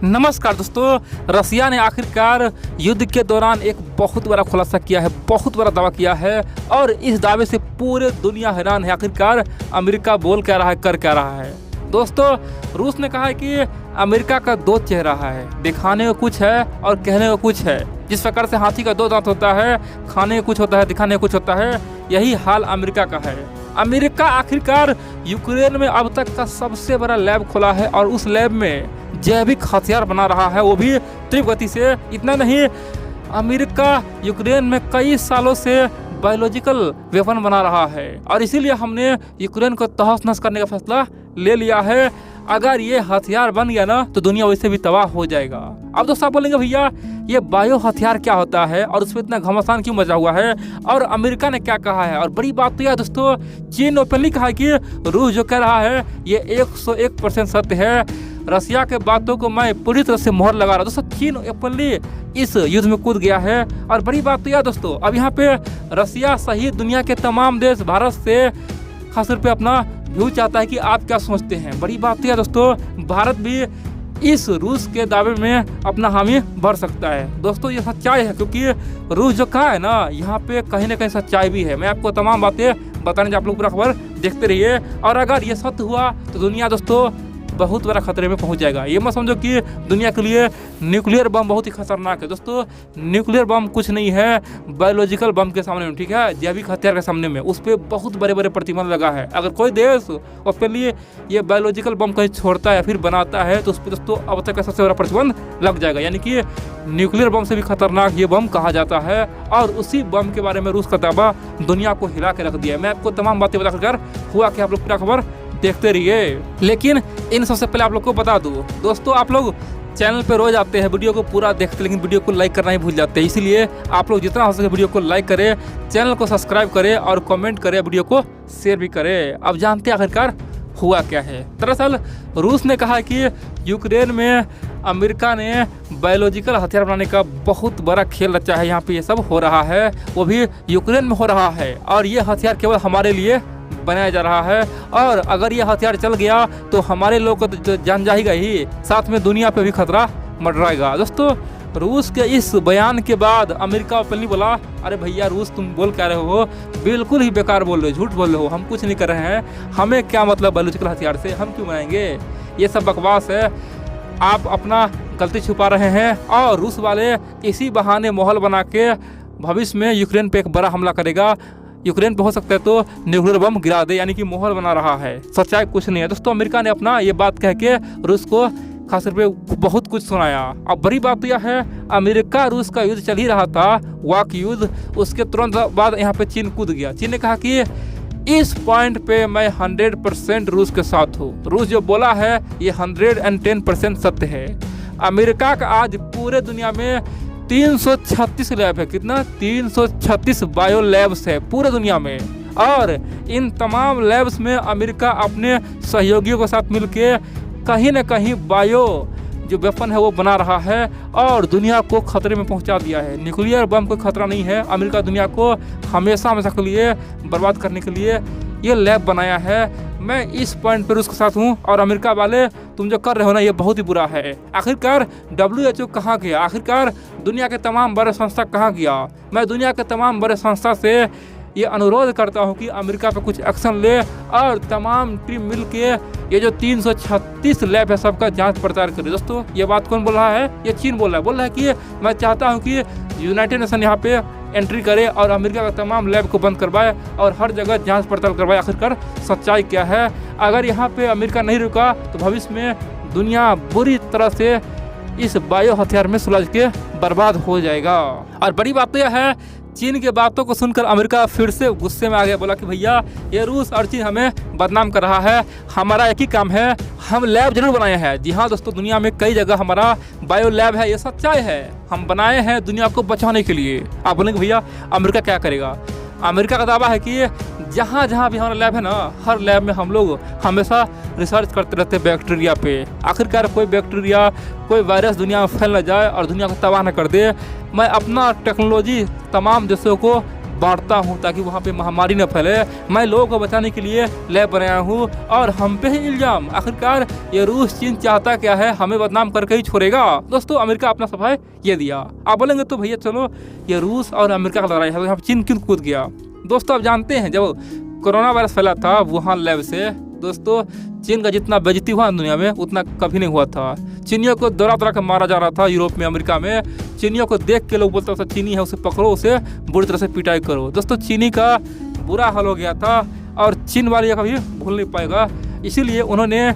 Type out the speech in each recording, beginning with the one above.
नमस्कार दोस्तों, रसिया ने आखिरकार युद्ध के दौरान एक बहुत बड़ा खुलासा किया है, बहुत बड़ा दावा किया है और इस दावे से पूरे दुनिया हैरान है। आखिरकार अमेरिका बोल क्या रहा है, कर क्या रहा है। दोस्तों, रूस ने कहा है कि अमेरिका का दो चेहरा है, दिखाने को कुछ है और कहने को कुछ है। जिस प्रकार से हाथी का दो दांत होता है, खाने को कुछ होता है, दिखाने को कुछ होता है, यही हाल अमेरिका का है। अमेरिका आखिरकार यूक्रेन में अब तक का सबसे बड़ा लैब खोला है और उस लैब में जैविक हथियार बना रहा है, वो भी तीव्र गति से। इतना नहीं, अमेरिका यूक्रेन में कई सालों से बायोलॉजिकल वेपन बना रहा है और इसीलिए हमने यूक्रेन को तहस नहस करने का फैसला ले लिया है। अगर ये हथियार बन गया ना तो दुनिया वैसे भी तबाह हो जाएगा। अब दोस्तों आप बोलेंगे भैया ये बायो हथियार क्या होता है और उसमें इतना घमासान क्यों मचा हुआ है और अमेरिका ने क्या कहा है। और बड़ी बात तो यह दोस्तों, चीन ओपनली कहा है कि रूस जो कह रहा है ये 101% सत्य है। रसिया के बातों को मैं पूरी तरह से मोहर लगा रहा हूँ। दोस्तों, चीन ओपनली इस युद्ध में कूद गया है और बड़ी बात तो यह दोस्तों, अब यहाँ पे रसिया सहित दुनिया के तमाम देश भारत से खास तौर पे अपना व्यू चाहता है कि आप क्या सोचते हैं। बड़ी बात तो यह दोस्तों, भारत भी इस रूस के दावे में अपना हामी भर सकता है। दोस्तों, ये सच्चाई है क्योंकि रूस जो कहा है ना, यहाँ पे कहीं ना कहीं सच्चाई भी है। मैं आपको तमाम बातें बताने, आप लोग पूरा खबर देखते रहिए और अगर ये सत्य हुआ तो दुनिया दोस्तों बहुत बड़ा खतरे में पहुंच जाएगा। ये मत समझो कि दुनिया के लिए न्यूक्लियर बम बहुत ही खतरनाक है। दोस्तों, न्यूक्लियर बम कुछ नहीं है बायोलॉजिकल बम के सामने में, ठीक है, जैविक हथियार के सामने में उस पर बहुत बड़े बड़े प्रतिबंध लगा है। अगर कोई देश उसके लिए ये बायोलॉजिकल बम कहीं छोड़ता है या फिर बनाता है तो उस पर दोस्तों अब तक का सबसे बड़ा प्रतिबंध लग जाएगा। यानी कि न्यूक्लियर बम से भी खतरनाक ये बम कहा जाता है और उसी बम के बारे में रूस का दावा दुनिया को हिला के रख दिया है। मैं आपको तमाम बातें बताकर हुआ कि आप लोग पूरा खबर देखते रहिए। लेकिन इन सबसे पहले आप लोग को बता दूं दोस्तों, आप लोग चैनल पे रोज आते हैं, वीडियो को पूरा देखते लेकिन वीडियो को लाइक करना ही भूल जाते हैं। इसीलिए आप लोग जितना हो सके वीडियो को लाइक करें, चैनल को सब्सक्राइब करें और कमेंट करें, वीडियो को शेयर भी करें। अब जानते हैं आखिरकार हुआ क्या है। दरअसल रूस ने कहा कि यूक्रेन में अमेरिका ने बायोलॉजिकल हथियार बनाने का बहुत बड़ा खेल रचा है। यहाँ पे ये सब हो रहा है, वो भी यूक्रेन में हो रहा है और ये हथियार केवल हमारे लिए बनाया जा रहा है और अगर ये हथियार चल गया तो हमारे लोग को तो जान जाएगा ही, साथ में दुनिया पे भी खतरा मंडराएगा। दोस्तों, रूस के इस बयान के बाद अमेरिका ओपनली बोला, अरे भैया रूस तुम बोल क्या रहे हो, बिल्कुल ही बेकार बोल रहे हो, झूठ बोल रहे हो, हम कुछ नहीं कर रहे हैं, हमें क्या मतलब बायोलॉजिकल हथियार से, हम क्यों बनाएंगे, ये सब बकवास है, आप अपना गलती छुपा रहे हैं। और रूस वाले इसी बहाने माहौल बना के भविष्य में यूक्रेन पे एक बड़ा हमला करेगा, यूक्रेन पे हो सकता है तो न्यूक्लियर बम गिरा दे, यानी कि माहौल बना रहा है। सच्चाई कुछ नहीं है। दोस्तों, अमेरिका ने अपना ये बात कह के रूस को खास तौर पे बहुत कुछ सुनाया। अब बड़ी बात तो यह है, अमेरिका रूस का युद्ध चल ही रहा था, वाक युद्ध, उसके तुरंत बाद यहाँ पे चीन कूद गया। चीन ने कहा कि इस पॉइंट पे मैं 100% रूस के साथ हूँ, रूस जो बोला है ये 110% सत्य है। अमेरिका का आज पूरे दुनिया में 336 लैब है, कितना 336 बायो लैब्स है पूरे दुनिया में और इन तमाम लैब्स में अमेरिका अपने सहयोगियों के साथ मिलके कहीं ना कहीं बायो जो वेपन है वो बना रहा है और दुनिया को खतरे में पहुंचा दिया है। न्यूक्लियर बम कोई खतरा नहीं है, अमेरिका दुनिया को हमेशा हमेशा के लिए बर्बाद करने के लिए ये लैब बनाया है। मैं इस पॉइंट पर उसके साथ हूँ और अमेरिका वाले तुम जो कर रहे हो ना ये बहुत ही बुरा है। आखिरकार WHO कहाँ गया, आखिरकार दुनिया के तमाम बड़े संस्था कहाँ गया। मैं दुनिया के तमाम बड़े संस्था से ये अनुरोध करता हूँ कि अमेरिका पे कुछ एक्शन ले और तमाम टीम मिल के ये जो 336 लैब है सबका जांच पड़ताल करे। दोस्तों, ये बात कौन बोल रहा है, ये चीन बोल रहा है कि मैं चाहता हूँ कि यूनाइटेड नेशन यहाँ पे एंट्री करे और अमेरिका का तमाम लैब को बंद करवाए और हर जगह जांच पड़ताल करवाए, आखिरकार सच्चाई क्या है। अगर यहाँ पे अमेरिका नहीं रुका तो भविष्य में दुनिया बुरी तरह से इस बायो हथियार में सुलझ के बर्बाद हो जाएगा। और बड़ी बात तो यह है, चीन के बातों को सुनकर अमेरिका फिर से गुस्से में आ गया, बोला कि भैया ये रूस और चीन हमें बदनाम कर रहा है, हमारा एक ही काम है, हम लैब जरूर बनाए हैं। जी हाँ दोस्तों, दुनिया में कई जगह हमारा बायो लैब है, ये सच्चाई है, हम बनाए हैं दुनिया को बचाने के लिए। आप बोलेंगे भैया अमेरिका क्या करेगा। अमेरिका का दावा है कि जहाँ जहाँ भी हमारा लैब है ना, हर लैब में हम लोग हमेशा रिसर्च करते रहते हैं बैक्टीरिया पे। आखिरकार कोई बैक्टीरिया, कोई वायरस दुनिया में फैल न जाए और दुनिया को तबाह न कर दे। मैं अपना टेक्नोलॉजी तमाम देशों को बांटता हूँ ताकि वहाँ पे महामारी न फैले। मैं लोगों को बचाने के लिए लैब बनाया हूँ और हम पे ही इल्जाम। आखिरकार ये रूस चीन चाहता क्या है, हमें बदनाम करके ही छोड़ेगा। दोस्तों अमेरिका अपना सफाई ये दिया। आप बोलेंगे तो भैया चलो ये रूस और अमेरिका का लड़ाई है, यहाँ चीन क्यों कूद गया। दोस्तों आप जानते हैं जब कोरोना वायरस फैला था वुहान लैब से, दोस्तों चीन का जितना बेइज्जती हुआ दुनिया में उतना कभी नहीं हुआ था। चीनियों को दौरा दौरा कर मारा जा रहा था यूरोप में, अमेरिका में। चीनियों को देख के लोग बोलते थे चीनी है उसे पकड़ो, उसे बुरी तरह से पिटाई करो। दोस्तों चीनी का बुरा हाल हो गया था और चीन वाले ये कभी भूल नहीं पाएगा। इसीलिए उन्होंने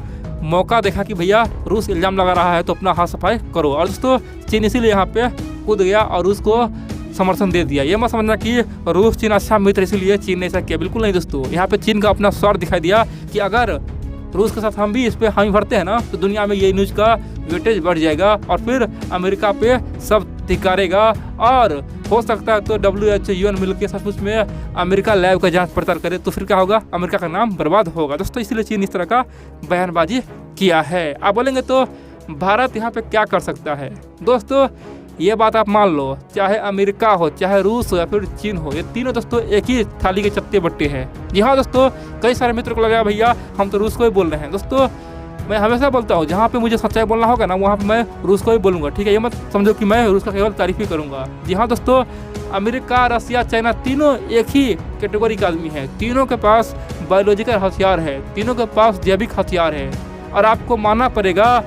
मौका देखा कि भैया रूस इल्ज़ाम लगा रहा है तो अपना हाथ सफाई करो, और दोस्तों चीन इसीलिए यहाँ पे कूद गया और रूस को समर्थन दे दिया। ये मत समझना कि रूस चीन अच्छा मित्र इसलिए चीन ने ऐसा किया, बिल्कुल नहीं दोस्तों। यहाँ पे चीन का अपना स्वार्थ दिखाई दिया कि अगर रूस के साथ हम भी इस पे हामी भरते हैं ना तो दुनिया में ये न्यूज़ का वेटेज बढ़ जाएगा और फिर अमेरिका पे सब धिक्कारेगा और हो सकता है तो WHO UN मिल के सचमुच में अमेरिका लैब का जांच पड़ताल करे तो फिर क्या होगा, अमेरिका का नाम बर्बाद होगा। दोस्तों इसलिए चीन इस तरह का बयानबाजी किया है। आप बोलेंगे तो भारत यहाँ पे क्या कर सकता है। दोस्तों ये बात आप मान लो, चाहे अमेरिका हो, चाहे रूस हो या फिर चीन हो, ये तीनों दोस्तों एक ही थाली के चत्ते बट्टे हैं। जी हाँ दोस्तों, कई सारे मित्र को लगा भैया हम तो रूस को ही बोल रहे हैं। दोस्तों मैं हमेशा बोलता हूँ जहाँ पे मुझे सच्चाई बोलना होगा ना वहाँ पे मैं रूस को ही बोलूँगा, ठीक है। ये मत समझो कि मैं रूस का केवल तारीफ ही करूँगा। जी हाँ दोस्तों, अमेरिका, रसिया, चाइना तीनों एक ही कैटेगरी का आदमी है। तीनों के पास बायोलॉजिकल हथियार है, तीनों के पास जैविक हथियार है, और आपको मानना पड़ेगा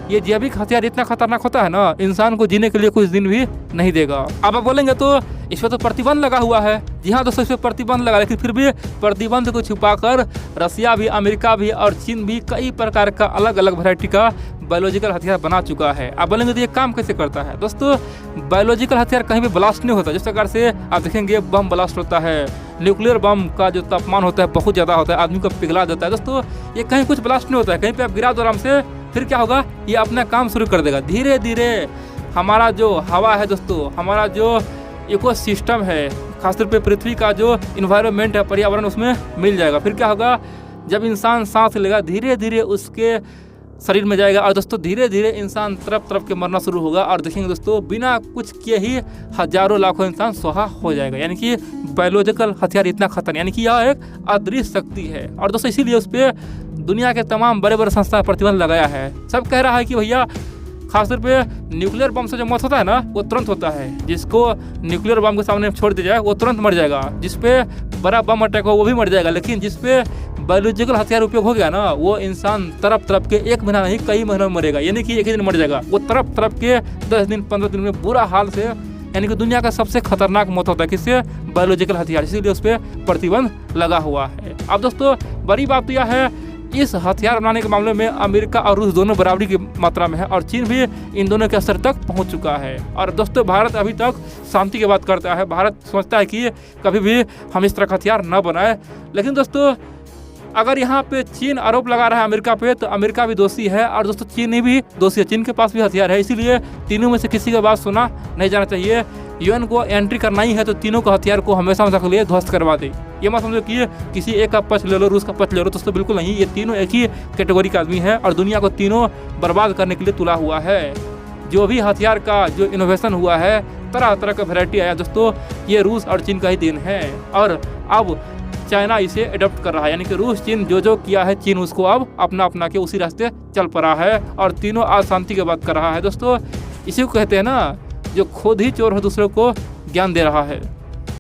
ये जैविक हथियार इतना खतरनाक होता है ना, इंसान को जीने के लिए कुछ दिन भी नहीं देगा। अब आप बोलेंगे तो इस पर तो प्रतिबंध लगा हुआ है। जी हाँ दोस्तों, इस पर प्रतिबंध लगा, लेकिन फिर भी प्रतिबंध को छुपाकर रसिया भी, अमेरिका भी और चीन भी कई प्रकार का अलग अलग वैरायटी का बायोलॉजिकल हथियार बना चुका है। आप बोलेंगे तो ये काम कैसे करता है। दोस्तों बायोलॉजिकल हथियार कहीं भी ब्लास्ट नहीं होता। जिस प्रकार से आप देखेंगे बम ब्लास्ट होता है, न्यूक्लियर बम का जो तापमान होता है बहुत ज़्यादा होता है, आदमी को पिघला देता है। दोस्तों ये कहीं कुछ ब्लास्ट नहीं होता है, कहीं पे आप गिरा दो आराम से, फिर क्या होगा, ये अपना काम शुरू कर देगा। धीरे धीरे हमारा जो हवा है दोस्तों, हमारा जो इकोसिस्टम है, खासतौर पे पृथ्वी का जो इन्वायरमेंट है, पर्यावरण, उसमें मिल जाएगा। फिर क्या होगा, जब इंसान सांस लेगा धीरे धीरे उसके शरीर में जाएगा और दोस्तों धीरे धीरे इंसान तरफ तरफ के मरना शुरू होगा। और देखेंगे दोस्तों बिना कुछ किए ही हजारों लाखों इंसान स्वाहा हो जाएगा। यानी कि बायोलॉजिकल हथियार इतना खतरनाक, यानी कि यह एक अदृश्य शक्ति है। और दोस्तों इसीलिए उस पर दुनिया के तमाम बड़े बड़े संस्था प्रतिबंध लगाया है। सब कह रहा है कि भैया खासतौर पे न्यूक्लियर बम से जो मौत होता है ना वो तुरंत होता है। जिसको न्यूक्लियर बम के सामने छोड़ दिया जाए वो तुरंत मर जाएगा, जिसपे बड़ा बम अटैक हो वो भी मर जाएगा। लेकिन जिसपे बायोलॉजिकल हथियार उपयोग हो गया ना वो इंसान तरफ तरफ के 1 महीना नहीं कई महीनों में मरेगा। यानी कि एक ही दिन मर जाएगा, वो तरफ तरफ के 10 दिन 15 दिन में बुरा हाल से, यानी कि दुनिया का सबसे खतरनाक मौत होता है किससे, बायोलॉजिकल हथियार। इसीलिए उस पर प्रतिबंध लगा हुआ है। अब दोस्तों बड़ी बात तो यह है, इस हथियार बनाने के मामले में अमेरिका और रूस दोनों बराबरी की मात्रा में है और चीन भी इन दोनों के स्तर तक पहुंच चुका है। और दोस्तों भारत अभी तक शांति की बात करता है। भारत सोचता है कि कभी भी हम इस तरह का हथियार न बनाए। लेकिन दोस्तों अगर यहाँ पे चीन आरोप लगा रहा है अमेरिका पे तो अमेरिका भी दोषी है और दोस्तों चीन भी दोषी है। चीन के पास भी हथियार है, इसीलिए तीनों में से किसी की बात सुना नहीं जाना चाहिए। यूएन को एंट्री करना ही है तो तीनों का हथियार को हमेशा के लिए ध्वस्त करवा दे। ये मत समझो कि किसी एक का पक्ष ले लो, रूस का पक्ष ले लो, दोस्तों बिल्कुल नहीं। ये तीनों एक ही कैटेगरी का आदमी है और दुनिया को तीनों बर्बाद करने के लिए तुला हुआ है। जो भी हथियार का जो इनोवेशन हुआ है, तरह तरह का वैरायटी आया दोस्तों, ये रूस और चीन का ही देन है। और अब चाइना इसे अडॉप्ट कर रहा है, यानी कि रूस चीन जो किया है चीन उसको अब अपना अपना के उसी रास्ते चल पड़ा है और तीनों आज शांति की बात कर रहा है। दोस्तों इसी को कहते हैं ना, जो खुद ही चोर हो दूसरों को ज्ञान दे रहा है।